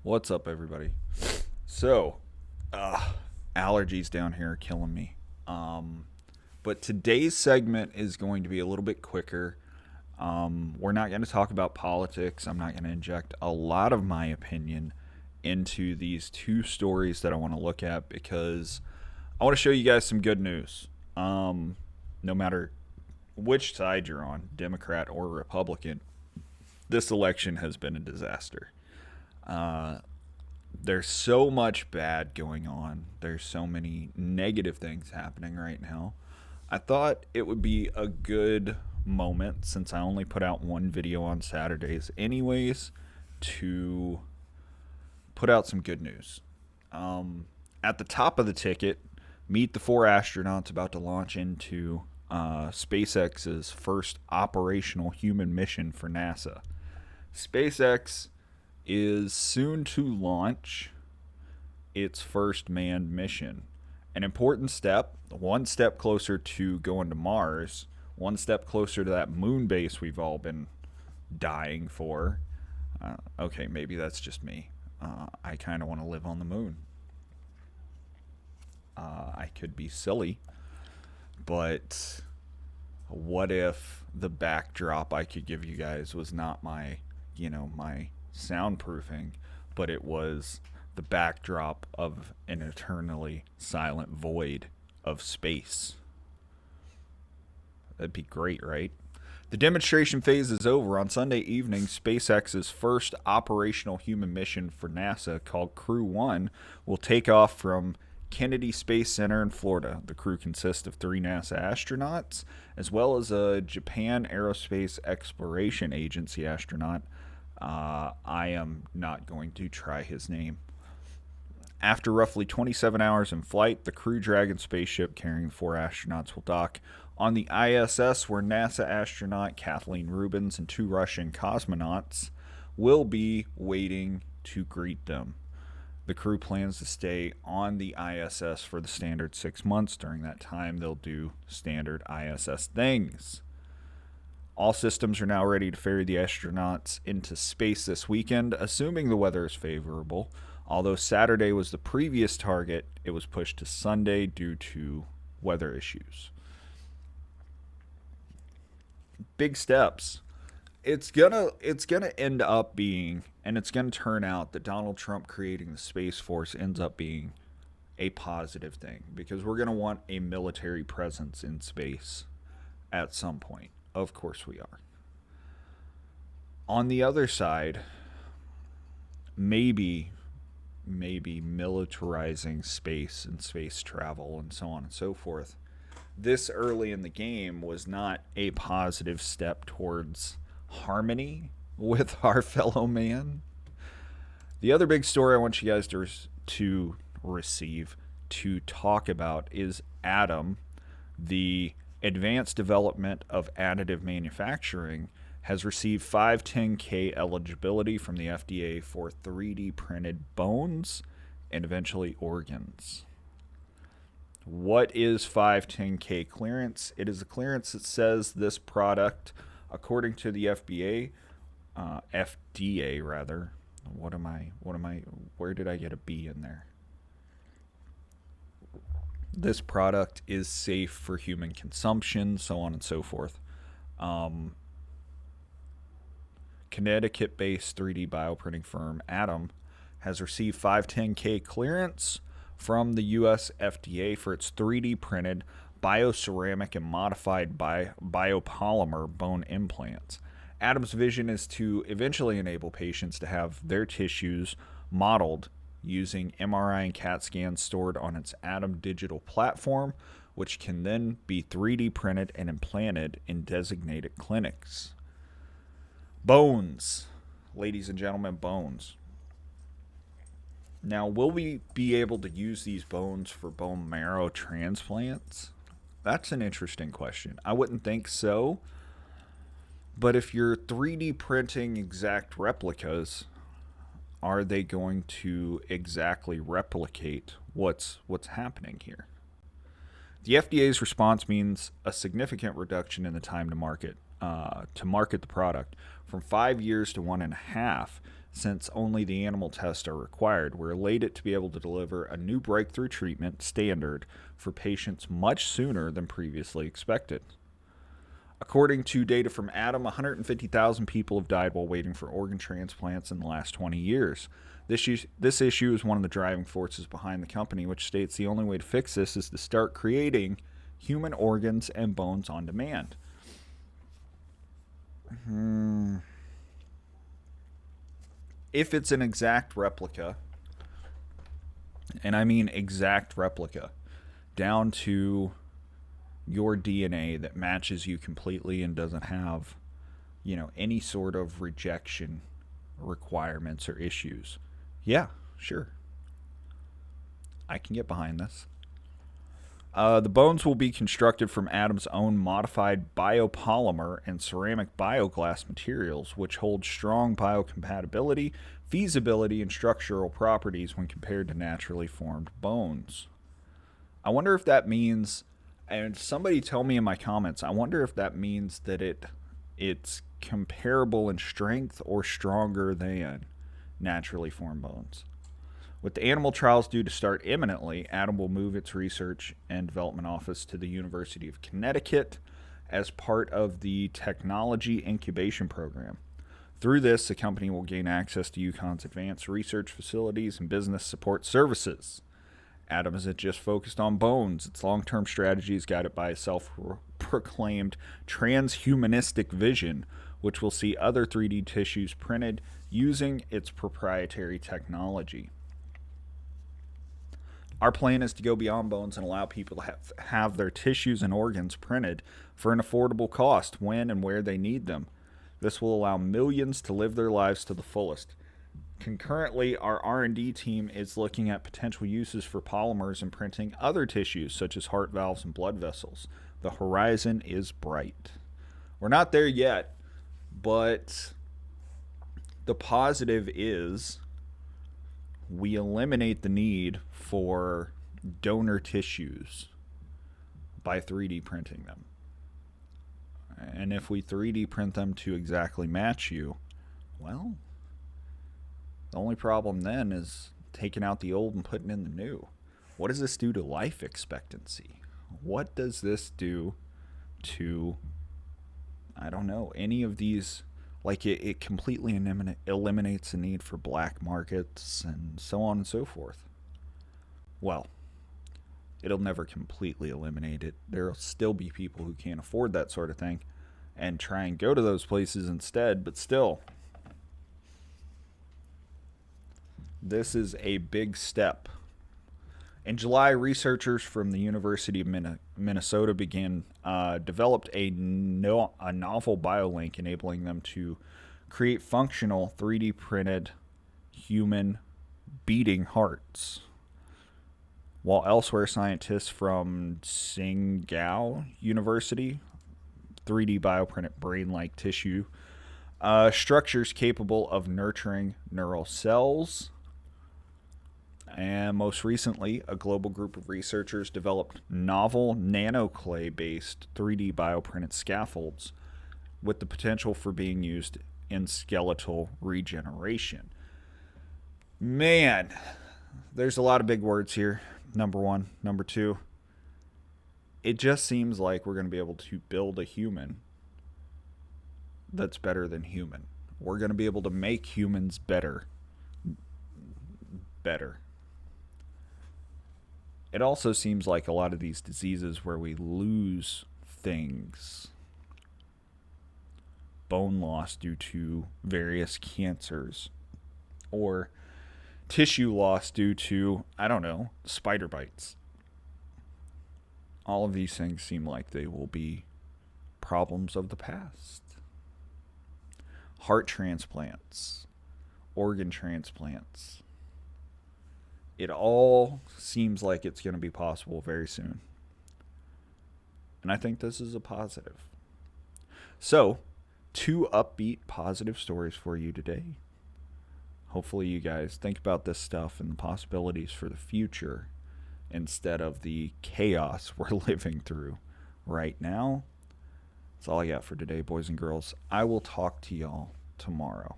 What's up, everybody? So, allergies down here are killing me. Um, but today's segment is going to be a little bit quicker. We're not going to talk about politics. I'm not going to inject a lot of my opinion into these two stories that I want to look at because I want to show you guys some good news. No matter which side you're on, Democrat or Republican, this election has been a disaster. Uh, there's so much bad going on. There's so many negative things happening right now. I thought it would be a good moment since I only put out one video on Saturdays, anyways, to put out some good news. At the top of the ticket, meet the four astronauts about to launch into SpaceX's first operational human mission for NASA. SpaceX is soon to launch its first manned mission. An important step, one step closer to going to Mars, one step closer to that moon base we've all been dying for. Okay, maybe that's just me. I kind of want to live on the moon. I could be silly, but what if the backdrop I could give you guys was not my soundproofing, but it was the backdrop of an eternally silent void of space? That'd be great, right? The demonstration phase is over. On Sunday evening, SpaceX's first operational human mission for NASA, called Crew 1, will take off from Kennedy Space Center in Florida. The crew consists of three NASA astronauts, as well as a Japan Aerospace Exploration Agency astronaut. I am not going to try his name. After roughly 27 hours in flight, the Crew Dragon spaceship carrying the four astronauts will dock on the ISS, where NASA astronaut Kathleen Rubins and two Russian cosmonauts will be waiting to greet them. The crew plans to stay on the ISS for the standard 6 months. During that time, they'll do standard ISS things. All systems are now ready to ferry the astronauts into space this weekend, assuming the weather is favorable. Although Saturday was the previous target, it was pushed to Sunday due to weather issues. Big steps. It's gonna end up being, and it's gonna turn out that Donald Trump creating the Space Force ends up being a positive thing because we're gonna want a military presence in space at some point. Of course we are. On the other side, maybe militarizing space and space travel and so on and so forth this early in the game was not a positive step towards harmony with our fellow man. The other big story I want you guys to receive, to talk about, is Atom. The advanced development of additive manufacturing has received 510K eligibility from the FDA for 3D printed bones and eventually organs. What is 510K clearance? It is a clearance that says this product, according to the FDA rather. Where did I get a B in there? This product is safe for human consumption, so on and so forth. Connecticut-based 3D bioprinting firm Atom has received 510K clearance from the US FDA for its 3D printed bioceramic and modified biopolymer bone implants. Atom's vision is to eventually enable patients to have their tissues modeled using MRI and CAT scans stored on its Atom digital platform, which can then be 3D printed and implanted in designated clinics. Bones. Ladies and gentlemen, bones. Now, will we be able to use these bones for bone marrow transplants? That's an interesting question. I wouldn't think so. But if you're 3D printing exact replicas, are they going to exactly replicate what's happening here? The FDA's response means a significant reduction in the time to market the product from 5 years to 1.5, since only the animal tests are required. We're elated to be able to deliver a new breakthrough treatment standard for patients much sooner than previously expected. According to data from Adam, 150,000 people have died while waiting for organ transplants in the last 20 years. This issue is one of the driving forces behind the company, which states the only way to fix this is to start creating human organs and bones on demand. If it's an exact replica, and I mean exact replica, down to your DNA that matches you completely and doesn't have, any sort of rejection requirements or issues, yeah, sure. I can get behind this. The bones will be constructed from Adam's own modified biopolymer and ceramic bioglass materials, which hold strong biocompatibility, feasibility, and structural properties when compared to naturally formed bones. I wonder if that means, and somebody tell me in my comments, I wonder if that means that it's comparable in strength or stronger than naturally formed bones. With the animal trials due to start imminently, Adam will move its research and development office to the University of Connecticut as part of the Technology Incubation Program. Through this, the company will gain access to UConn's advanced research facilities and business support services. Adam isn't just focused on bones. Its long-term strategy is guided by a self-proclaimed transhumanistic vision, which will see other 3D tissues printed using its proprietary technology. Our plan is to go beyond bones and allow people to have their tissues and organs printed for an affordable cost when and where they need them. This will allow millions to live their lives to the fullest. Concurrently, our R&D team is looking at potential uses for polymers in printing other tissues such as heart valves and blood vessels. The horizon is bright. We're not there yet, but the positive is we eliminate the need for donor tissues by 3D printing them. And if we 3D print them to exactly match you, well, the only problem then is taking out the old and putting in the new. What does this do to life expectancy? What does this do to, I don't know, any of these? Like it completely eliminates the need for black markets and so on and so forth. Well, it'll never completely eliminate it. There'll still be people who can't afford that sort of thing and try and go to those places instead, but still, this is a big step. In July, researchers from the University of Minnesota developed a novel biolink enabling them to create functional 3D printed human beating hearts. While elsewhere, scientists from Tsinghua University 3D bioprinted brain-like tissue structures capable of nurturing neural cells. And most recently, a global group of researchers developed novel nanoclay-based 3D bioprinted scaffolds with the potential for being used in skeletal regeneration. Man, there's a lot of big words here. Number one. Number two, it just seems like we're going to be able to build a human that's better than human. We're going to be able to make humans better. It also seems like a lot of these diseases where we lose things, bone loss due to various cancers, or tissue loss due to, I don't know, spider bites. All of these things seem like they will be problems of the past. Heart transplants, organ transplants. It all seems like it's going to be possible very soon. And I think this is a positive. So, 2 upbeat, positive stories for you today. Hopefully you guys think about this stuff and the possibilities for the future instead of the chaos we're living through right now. That's all I got for today, boys and girls. I will talk to y'all tomorrow.